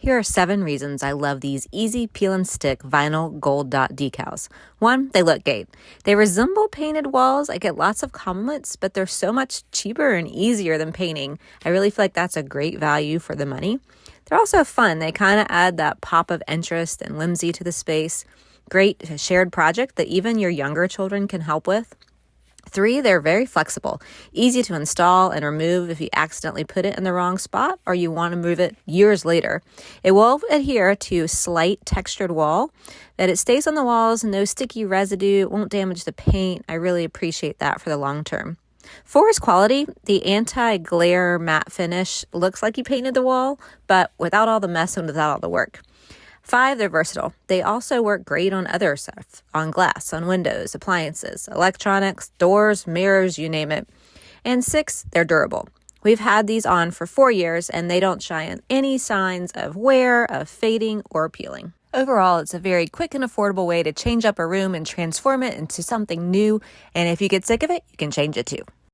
Here are 7 reasons I love these easy peel and stick vinyl Gold Dot decals. 1, they look great. They resemble painted walls. I get lots of compliments, but they're so much cheaper and easier than painting. I really feel like that's a great value for the money. They're also fun. They kind of add that pop of interest and whimsy to the space. Great shared project that even your younger children can help with. 3, they're very flexible, easy to install and remove if you accidentally put it in the wrong spot or you want to move it years later. It will adhere to slight textured wall, that it stays on the walls, no sticky residue, it won't damage the paint. I really appreciate that for the long term. 4 is quality. The anti-glare matte finish looks like you painted the wall, but without all the mess and without all the work. 5, they're versatile. They also work great on other stuff, on glass, on windows, appliances, electronics, doors, mirrors, you name it. And 6, they're durable. We've had these on for 4 years and they don't show any signs of wear, of fading, or peeling. Overall, it's a very quick and affordable way to change up a room and transform it into something new. And if you get sick of it, you can change it too.